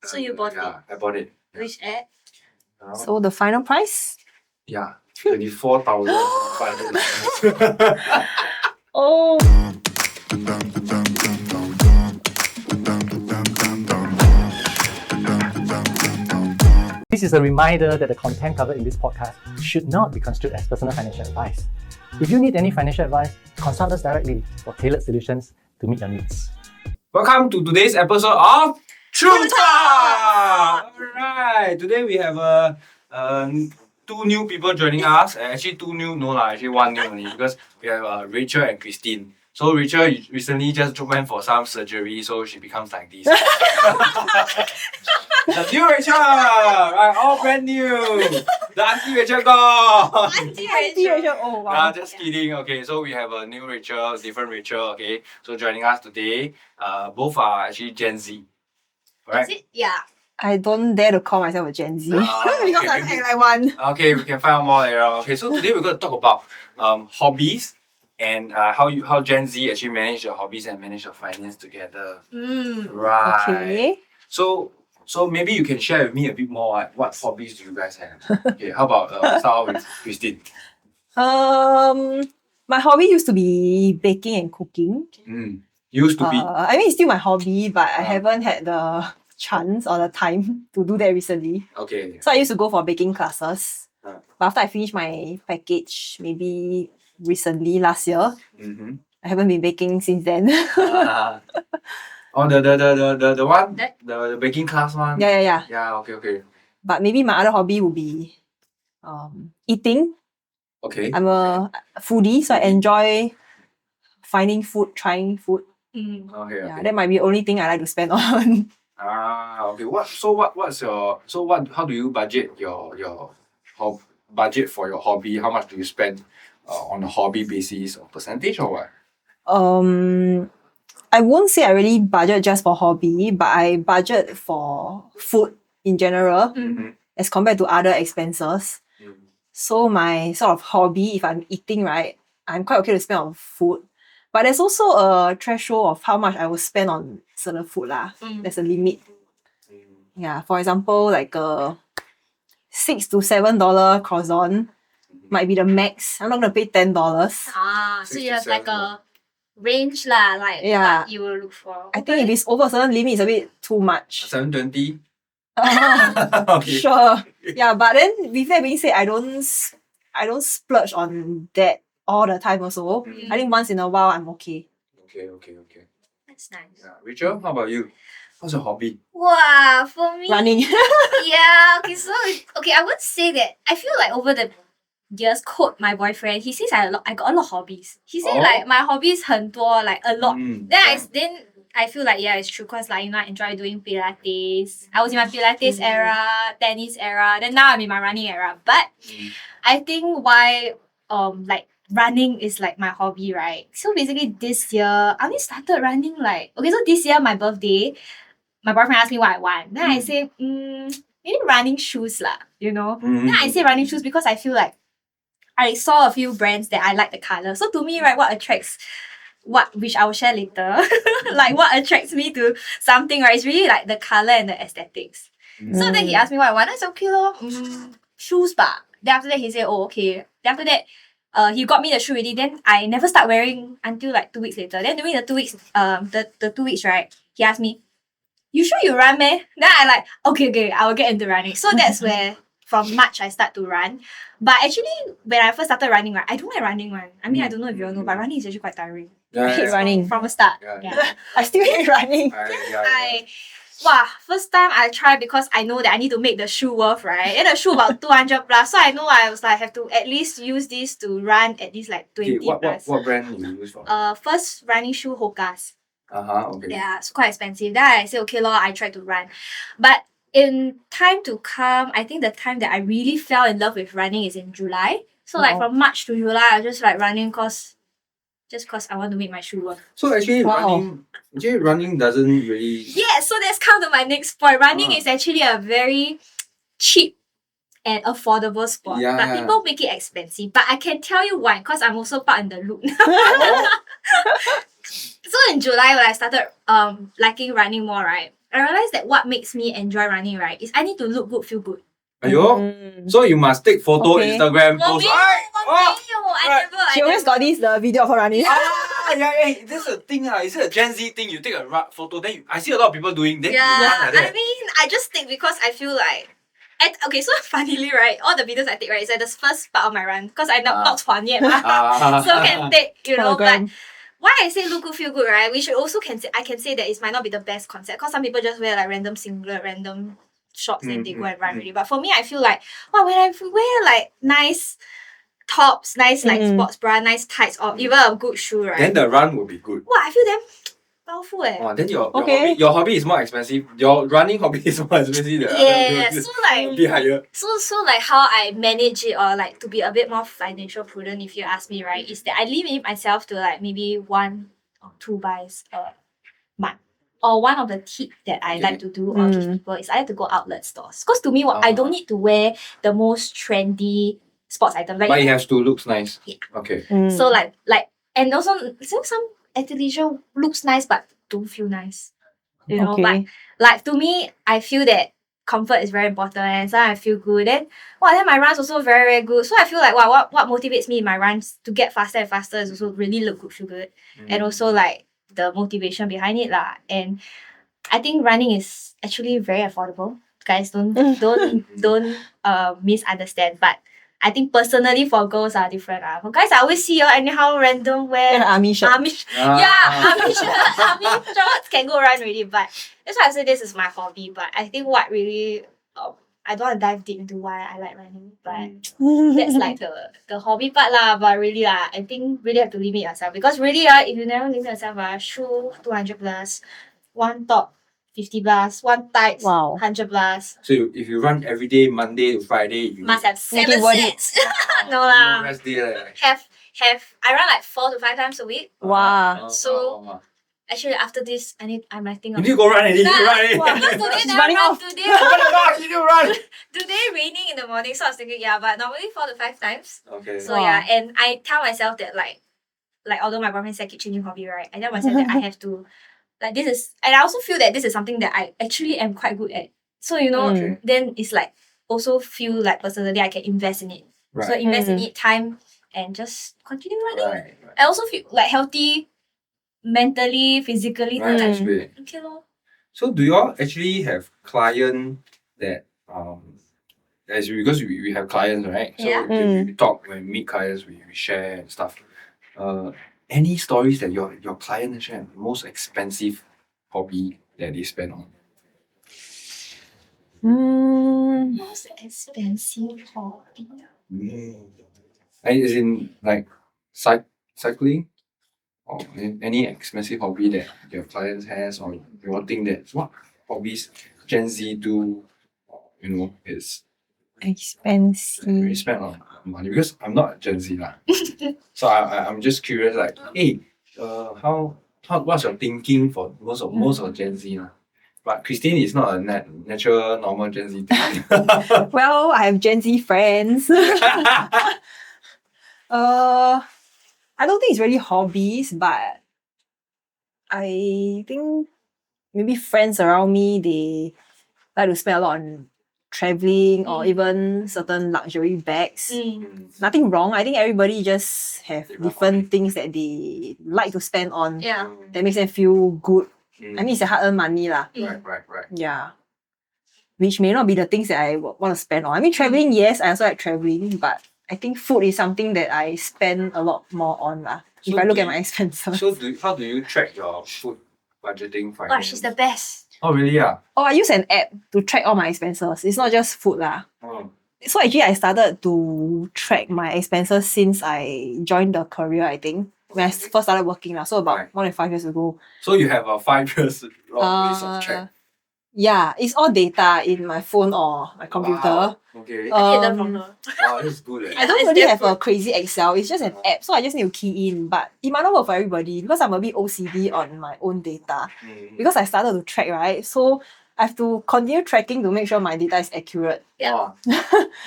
So you bought it? Yeah, I bought it. Which app? So the final price? Yeah, 24,500. Oh. This is a reminder that the content covered in this podcast should not be construed as personal financial advice. If you need any financial advice, consult us directly for tailored solutions to meet your needs. Welcome to today's episode of TrueTalk! Alright, today we have two new people joining us. Actually, two new, no lah, actually one new only because we have Rachel and Christine. So Rachel recently just went for some surgery, so she becomes like this. The new Rachel! Right, all brand new! The Auntie Rachel gone! Auntie Rachel. Oh wow. Nah, just kidding. Okay, so we have a new Rachel, different Rachel. Okay, so joining us today, both are actually Gen Z. Correct? Is it? Yeah. I don't dare to call myself a Gen Z because okay, I act like one. Okay, we can find out more later. Okay, so today we're going to talk about hobbies and how Gen Z actually manage their hobbies and manage their finance together. Right. Okay. So maybe you can share with me a bit more. Like, what hobbies do you guys have? Okay, how about start with Christine? My hobby used to be baking and cooking. Used to be. I mean, it's still my hobby, but I haven't had the chance or the time to do that recently. Okay. So I used to go for baking classes. Uh. But after I finished my package, maybe recently, last year, I haven't been baking since then. Oh, the one, the baking class one. Yeah. Yeah. Okay. But maybe my other hobby would be eating. Okay. I'm a foodie, so I enjoy finding food, trying food. Okay. Yeah, that might be the only thing I like to spend on. Okay. How do you budget your budget for your hobby? How much do you spend on a hobby basis or percentage or what? I won't say I really budget just for hobby, but I budget for food in general as compared to other expenses. So my sort of hobby, if I'm eating right, I'm quite okay to spend on food. But there's also a threshold of how much I will spend on certain food lah. There's a limit. Yeah, for example, like a $6 to $7 croissant might be the max. I'm not gonna pay $10. So you have like a range lah, like what you will look for. I think if it's over a certain limit, it's a bit too much. 720. Okay. Sure. Yeah, but then with that being said, I don't splurge on that all the time also. I think once in a while I'm okay. Okay. That's nice. Yeah. Rachel, how about you? What's your hobby? Wow, for me. Running. Yeah, I would say that I feel like over the years, quote my boyfriend, he says I got a lot of hobbies. He said like my hobbies 很多, like a lot. Then I feel like yeah, it's true because like I enjoy doing Pilates. I was in my Pilates era, tennis era, then now I'm in my running era. But I think why like running is like my hobby, right? So basically this year I only started running so this year my birthday, my boyfriend asked me what I want. Then I say maybe running shoes lah, you know. Then I say running shoes because I feel like I saw a few brands that I like the colour. So to me, right, which I will share later, like what attracts me to something, right, is really like the colour and the aesthetics. So then he asked me what I want. I said, okay lor, shoes ba. Then after that he said, oh okay. Then after that, he got me the shoe already. Then I never start wearing until like 2 weeks later. Then during the 2 weeks, the 2 weeks, right, he asked me, you sure you run, meh? Then I like, okay, I will get into running. So that's where from March I start to run. But actually, when I first started running, right, I don't like running one. I mean, I don't know if you all know, but running is actually quite tiring. I hate running. From the start. Yeah. I still hate running. First time I tried because I know that I need to make the shoe worth, right? And the shoe about 200 plus. So I know I was like, have to at least use this to run at least like 20 plus. What brand you use for? First running shoe, Hoka's. Okay. Yeah, it's quite expensive. Then I said, okay, lor, I tried to run. But in time to come, I think the time that I really fell in love with running is in July. So like from March to July, I just like running cause I want to make my shoe work. So actually running doesn't really... Yeah, so that's come to my next point. Running is actually a very cheap and affordable sport. Yeah. But people make it expensive. But I can tell you why, because I'm also part in the loop. So in July when I started liking running more, right? I realized that what makes me enjoy running, right, is I need to look good, feel good. Ayo. So you must take photo, Okay. Instagram, post. Right. She always got this the video of her running. Hey, this is a thing. Is it a Gen Z thing? You take a photo, then I see a lot of people doing that. Yeah, I mean, I just take because I feel like. Okay, so funnily, right, all the videos I take, right, is at the first part of my run because I not 传 yet, so can take, but why I say look good, feel good, right? We should also I can say that it might not be the best concept because some people just wear like random singlet, random shorts, and they go and run really. But for me, I feel like, wow, when I wear like nice tops, nice like sports bra, nice tights, or even a good shoe, right? Then the run will be good. Wow, I feel damn powerful. Then your hobby is more expensive. Your running hobby is more expensive. Yeah, so like be higher. So like how I manage it, or like to be a bit more financial prudent, if you ask me, right, is that I limit myself to like maybe 1 or 2 buys a month. Or one of the tips that I like to do or give people is I like to go outlet stores. Because to me, I don't need to wear the most trendy sports items. Like, but it has to look nice. Yeah. Okay. So like and also some athleisure looks nice but don't feel nice. But like to me, I feel that comfort is very important, and so I feel good. Then then my runs also very, very good. So I feel like what motivates me in my runs to get faster and faster is also really look good, feel good. And also like the motivation behind it lah. And I think running is actually very affordable. Guys, don't misunderstand. But I think personally for girls are different. For guys, I always see anyhow random wear army shirt. Army shirts can go run already. But that's why I say this is my hobby. But I think what really I don't want to dive deep into why I like running, but that's like the hobby part lah. But really I think really have to limit yourself, because really if you never limit yourself, shoe 200 plus, one top 50 plus, one tights 100 plus. So if you run every day, Monday to Friday, you Must have 7 worth sets. No lah. No rest day. Have I run like 4 to 5 times a week. Wow. So actually after this I might think You of need to go run. Because today never running run off. today. Oh my gosh, you need to run. Today raining in the morning, so I was thinking, but normally 4 to 5 times. Okay. So and I tell myself that like although my boyfriend said keep changing hobby, right? I tell myself that I have to like this is, and I also feel that this is something that I actually am quite good at. So then it's like also feel like personally I can invest in it. Right. So invest in it time and just continue running. Right. I also feel like healthy mentally, physically. Right, Like, actually. okay lor. So do you all actually have client that because we have clients, right? So we talk, when we meet clients, we share and stuff. Any stories that your client has shared, most expensive hobby that they spend on? Most expensive hobby. As in like cycling, or any expensive hobby that your clients has, or you want think that what hobbies Gen Z do, is Expensive. we spend on money, because I'm not Gen Z lah. So I'm just curious, like, hey, what's your thinking for most of Gen Z lah? But Christine is not a natural normal Gen Z thing. Well, I have Gen Z friends. I don't think it's really hobbies, but I think maybe friends around me, they like to spend a lot on traveling or even certain luxury bags. Nothing wrong. I think everybody just have different things that they like to spend on. Yeah. That makes them feel good. I mean, it's a hard-earned money lah. Right. Yeah. Which may not be the things that I want to spend on. I mean, traveling, yes, I also like traveling, but I think food is something that I spend a lot more on lah. If I look at my expenses. So how do you track your food budgeting finance? Oh, she's the best. Oh, really? Yeah. Oh, I use an app to track all my expenses. It's not just food lah. Oh. So actually, I started to track my expenses since I joined the career, I think. When I first started working lah. So about more than 5 years ago. So you have a 5 years long list of track. Yeah, it's all data in my phone or my computer. Wow. Okay. I learned from her. Wow, that's good. I don't really have a crazy Excel. It's just an app, so I just need to key in. But it might not work for everybody because I'm a bit OCD on my own data. Because I started to track, right? So I have to continue tracking to make sure my data is accurate. Yeah.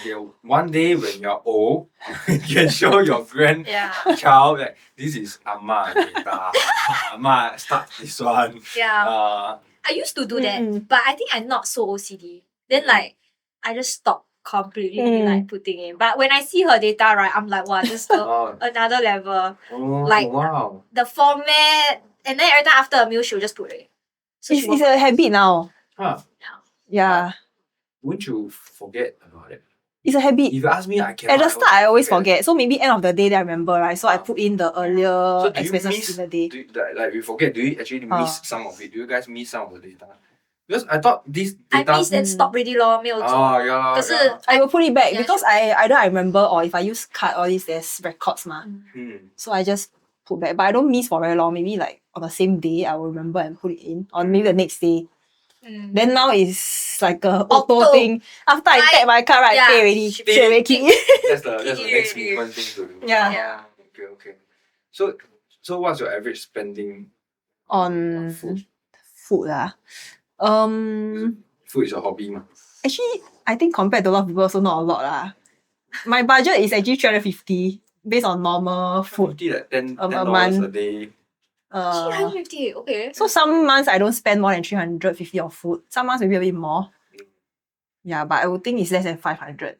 Okay, one day when you're old, you can show your grandchild that this is Amma data. Amma start this one. Yeah. I used to do that, but I think I'm not so OCD. Then like I just stopped completely like putting in. But when I see her data, right, I'm like, wow, just another level. Like wow. the format, and then every time after a meal, she'll just put it. So It's a habit now. Huh. Yeah. Wouldn't you forget about it? It's a habit. If you ask me, I can't. At the start, I always forget. So maybe end of the day, then I remember, right? So I put in the earlier So do you expenses miss, in the day. like we forget, do you actually miss some of it? Do you guys miss some of the data? Because I thought this data... I missed and stopped already lor, 没有做。可是 I will put it back Yeah, because sure. either I remember or if I use card, all these, there's records ma. So I just put back. But I don't miss for very long. Maybe like on the same day, I will remember and put it in. Or maybe the next day. Then now it's like a auto thing. After I tap my card, right, I pay already. Straight away keep. That's the next movement thing to do. Yeah. Okay. So what's your average spending On food? food Food is your hobby, ma? actually, I think compared to a lot of people, also not a lot lah. My budget is actually 350 based on normal food. 50 like $10 a month. a day. 350, okay. So some months I don't spend more than 350 on food. Some months maybe a bit more. Yeah, but I would think it's less than 500.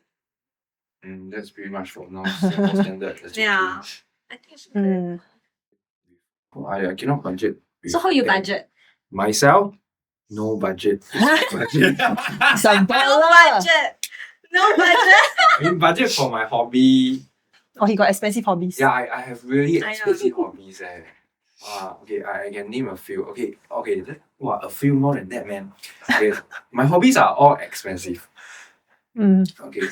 That's pretty much for now. Singapore standard. That's Yeah. I think it's good. I cannot budget. So how you budget? Myself, no budget. Budget. It's a No baller. budget. No budget. I mean, budget for my hobby. Oh, he got expensive hobbies. Yeah, I have really I know. expensive hobbies. Okay, I can name a few. Okay, a few more than that, man. Okay, my hobbies are all expensive. Okay,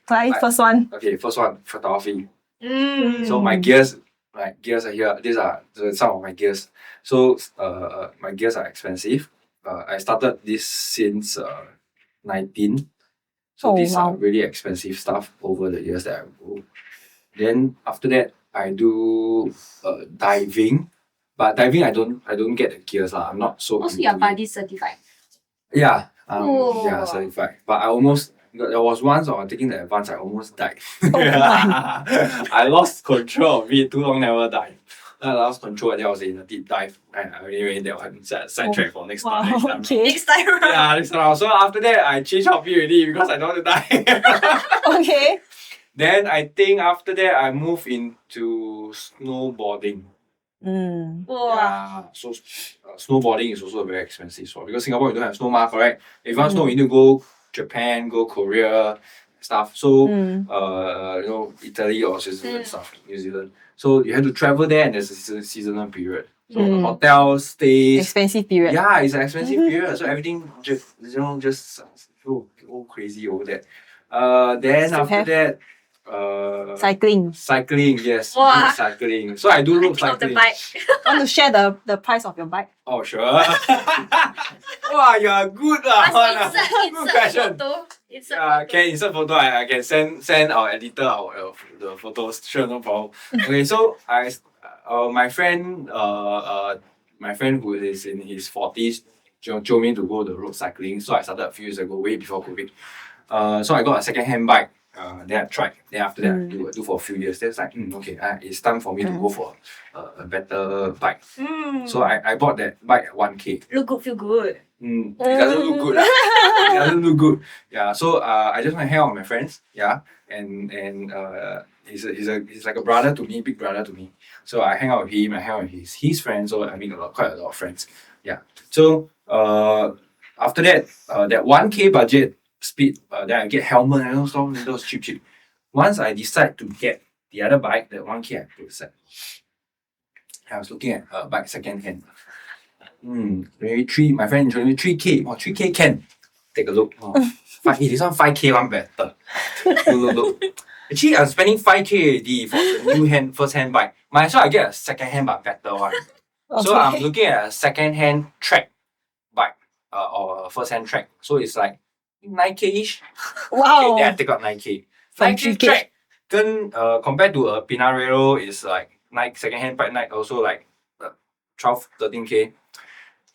First one. okay, first one, photography. So my gears are here. These are some of my gears. So my gears are expensive. I started this since 19. So these are really expensive stuff over the years that I go. Then after that, I do diving. But diving, I don't get the gears lah. I'm not so. Also, you're body certified. Yeah, certified. But there was once I was taking the advance, I almost died. I lost control of it, too long never dive. I lost control and then I was in a deep dive. Anyway, that one sidetrack for next time. Okay. Next time. Yeah, next time. So after that, I changed hobby already because I don't want to die. Okay. Then I think after that, I moved into snowboarding. Wow. Yeah, so snowboarding is also a very expensive sport because Singapore, you don't have snow, correct? If you want snow, you need to go Japan, go Korea, stuff. So, Italy or Switzerland, stuff, New Zealand. So you have to travel there and there's a seasonal period. So hotel stays. Expensive period. Yeah, it's an expensive period. So everything just go crazy over that. Then after that, Cycling. Yes. Wow. Cycling. So I do road Of the cycling. bike. Want to share the price of your bike? Oh sure. Wow, you're good lah. Good question. Photo. Can insert photo. I can send our editor the photos. Sure, no problem. Okay, so my friend who is in his 40s told me to go the road cycling. So I started a few years ago, way before COVID. So I got a second-hand bike. Then I tried. Then after that, I do for a few years. Then it's like, okay, it's time for me to go for a better bike. So I bought that bike at 1K. Look good, feel good. It doesn't look good. It doesn't look good. Yeah. So I just want to hang out with my friends. Yeah. And he's like a brother to me, big brother to me. So I hang out with him. I hang out with his friends. So I meet quite a lot of friends. Yeah. So after that, that 1K budget speed, then I get helmet and all stuff. Those cheap. Once I decide to get the other bike, that 1K I put aside. I was looking at a bike second hand. Maybe my friend introduced me 3K. Oh, 3K can. Take a look. This one 5K one better. Look. Actually, I'm spending 5K already for the new first hand bike. Might as well I get a second hand but better one. Okay. So I'm looking at a second hand track bike or a first hand track. So it's like 9K-ish. Wow. Okay, then I take out 9K. From 9K 3K. track, then compared to a Pinarello is like second hand bike Nike also like 12, 13K.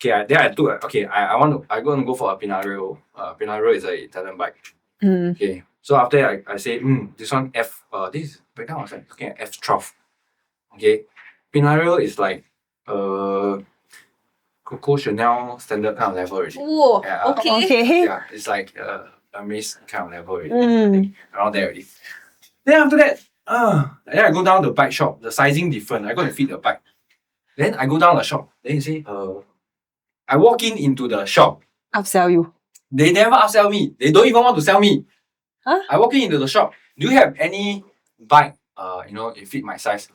Okay, then I took I'm going to go for a Pinarello. Pinarello is an Italian bike. Okay, so after that I say this one this back then I was like looking at F12. Okay, Pinarello is like Coco Chanel standard kind of level already. Whoa, Yeah. okay. Okay. Yeah, it's like a maze kind of level already. I think, around there already. Then after that, then I go down the bike shop. The sizing different. I got to fit the bike. Then I go down the shop. Then you say, I walk into the shop. Upsell you. They never upsell me. They don't even want to sell me. Huh? I walk into the shop. Do you have any bike? It fit my size.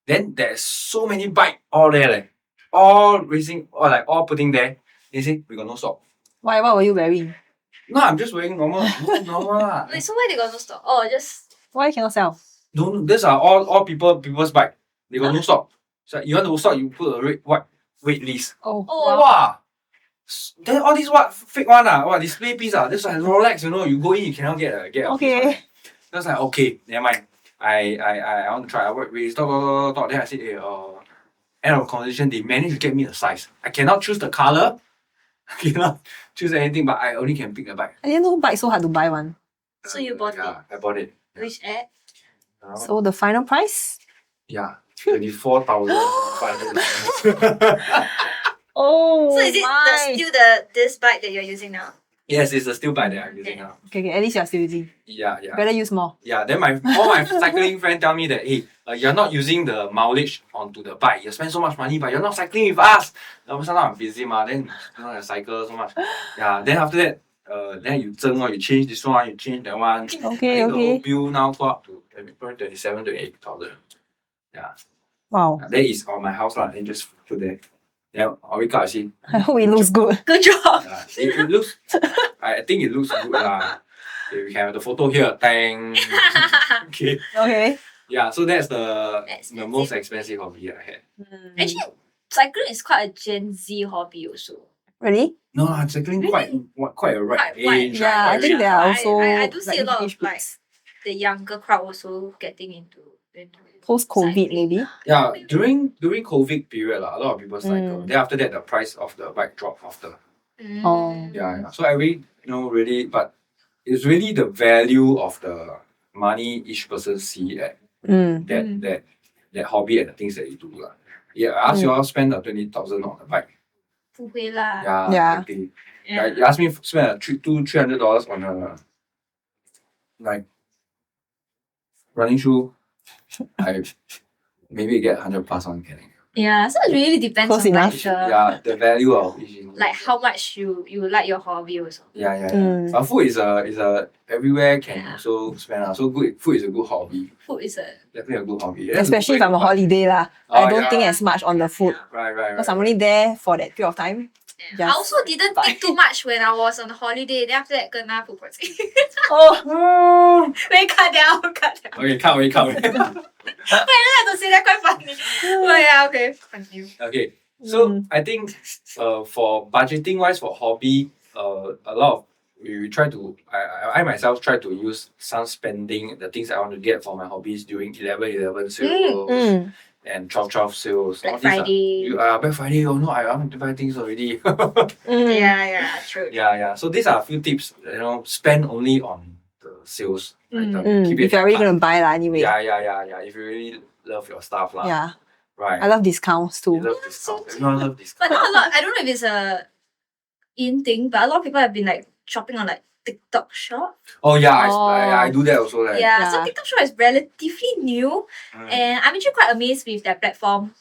Then there's so many bike all there, like, all racing, or like all putting there. They say we got no stock. Why? What were you wearing? No, I'm just wearing normal lah. Wait, so why they got no stock? Oh, just Why you cannot sell? No, these are all people's bike. They got no stock. So you want to stock, you put a white wait list. Oh. Oh. Wow. Then all these fake one display piece This one Rolex, you go in you cannot get a Okay. That's like okay, never mind. I want to try. I work with talk. Then I said, end of conversation, they managed to get me the size. I cannot choose the color. I cannot choose anything, but I only can pick the bike. I didn't know bike so hard to buy one. So you bought Yeah, I bought it. which app? So the final price? Yeah, 24,500. Oh. So is it still this bike that you're using now? Yes, it's the steel bike that I'm using now. Okay, at least you're still using. Yeah. Better use more. Yeah, then all my cycling friends tell me that, hey, you're not using the mileage onto the bike. You spend so much money, but you're not cycling with us. Sometimes I'm busy, then I cycle so much. Yeah, then after that, then you change this one, you change that one. Okay, The whole okay. bill now go up to 27 to 8,000. Yeah, Wow. that is on my house lah. Then just put there. Then I wake up, I see. I hope it looks good. Good job. It looks. I think it looks good lah. Okay, we can have the photo here. Thank. Okay. Okay. Yeah, so that's the Expensive. most expensive hobby I had. Actually, cycling is quite a Gen Z hobby also. Really? No, cycling quite a right Quite wide. age. Yeah, I right? think there are also I do see a lot of age like groups. the younger crowd also getting into Post-COVID cycling. maybe. Yeah, during COVID period, a lot of people cycle. Mm. Then after that, the price of the bike dropped after. Oh. Yeah. So I really, but it's really the value of the money each person see at that hobby and the things that you do lah. Yeah, I ask you all spend the 20,000 on the bike. 不会啦。 Yeah, Yeah. exactly. Yeah. Like, you ask me spend $300 on a like running shoe, I maybe get 100 plus on getting. Yeah, so it really depends Close on like enough. the The value of each. like how much you like your hobby also. Yeah. Mm. But food is a everywhere can Yeah. also spend. So good food is a good hobby. Food is a Definitely a good hobby. That's Especially if I'm on very good holiday lah. Oh, I don't yeah. think as much on the food. part. Right. Because I'm only there for that period of time. I also didn't think too much when I was on holiday. Then after that, kena food poisoning. Oh. Wait, cut down. Okay, can't wait. I don't have to say that, quite funny. But yeah, okay. Continue. Okay, so I think for budgeting wise for hobby, a lot of we try to I myself try to use some spending the things I want to get for my hobbies during 11/11 sales and 12/12 sales. Black All these are- Friday. Black Friday. Oh no, I want to buy things already. Yeah, true. Yeah. So these are a few tips. Spend only on the sales item. Keep it If you're really cart. gonna buy lah anyway. Yeah. If you really love your stuff lah. Yeah. Right. I love discounts You too. love discount. Everyone love discount. But not a lot. I don't know if it's a in thing, but a lot of people have been like shopping on like TikTok Shop. Oh yeah, Oh. I do that also. Like, Yeah, so Yeah. TikTok Shop is relatively new, and I'm actually quite amazed with that platform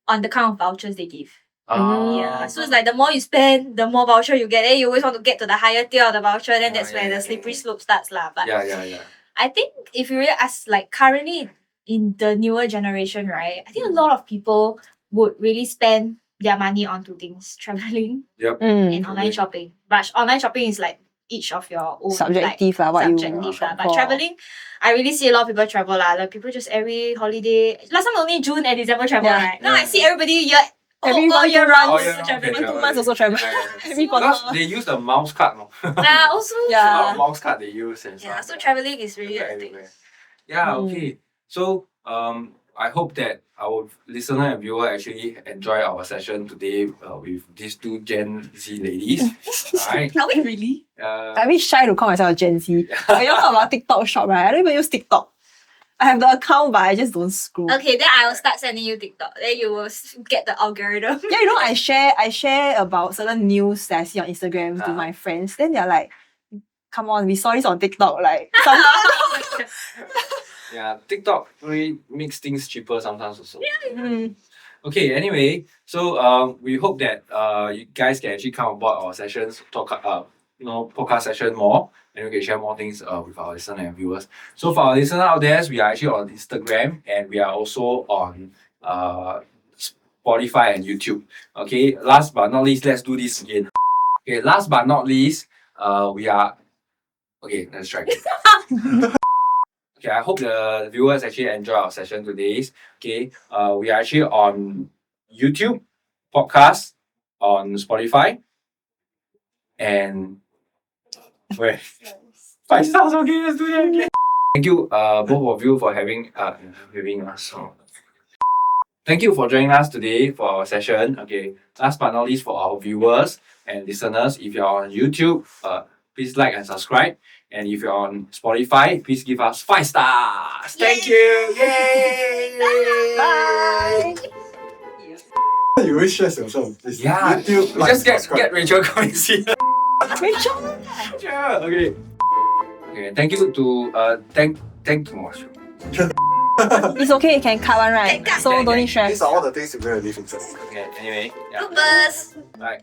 on the kind of vouchers they give. Yeah, so it's like the more you spend, the more voucher you get. And you always want to get to the higher tier of the voucher. Then that's where the slippery slope starts lah. But yeah. I think if you really ask, like currently in the newer generation, right? I think a lot of people would really spend their money onto things, traveling and online shopping. But online shopping is like each of your own Subjective lah, what you subjective shop But for. traveling, I really see a lot of people travel lah. Like people just every holiday. Last time only June and December travel, Yeah. right? Now I Yeah. see everybody Every all month, year 2 round months. also traveling. 2 months also travel. Every Because quarter. they use the mouse card, no? Also, Yeah. Mouse card they use and yeah. stuff. So traveling is really a thing. Everywhere. Yeah, okay. So I hope that our listener and viewer actually enjoy our session today with these two Gen Z ladies. Alright. Are we really? I'm a bit shy to call myself a Gen Z. When you talk about TikTok shop, right? I don't even use TikTok. I have the account, but I just don't scroll. Okay, then I will start sending you TikTok. Then you will get the algorithm. Yeah, you know, I share about certain news that I see on Instagram to my friends. Then they're like, come on, we saw this on TikTok. Like, Yeah, TikTok really makes things cheaper sometimes also. Mm. Okay, anyway, so we hope that you guys can actually come aboard our sessions, podcast session more, and we can share more things with our listeners and viewers. So for our listeners out there, we are actually on Instagram and we are also on Spotify and YouTube. Okay, last but not least, let's do this again. Okay, last but not least, we are okay. Let's try. Okay, I hope the viewers actually enjoy our session today. Okay, we are actually on YouTube, podcast, on Spotify, and where 5 stars. Okay, let's do that again. Thank you, both of you for having us. So, thank you for joining us today for our session. Okay, last but not least, for our viewers and listeners, if you're on YouTube, please like and subscribe. And if you're on Spotify, please give us 5 stars. Thank you. Yay! Bye. You always stress yourself. It's Yeah, YouTube, we like, just get subscribe. Rachel coming see. Rachel. Yeah, okay. Okay, thank you to thank Marshall. It's okay, you can cut one, right? Can cut. So don't need stress. These are all the things you're going to leave inside. Okay, anyway, yeah. Bloopers. Bye.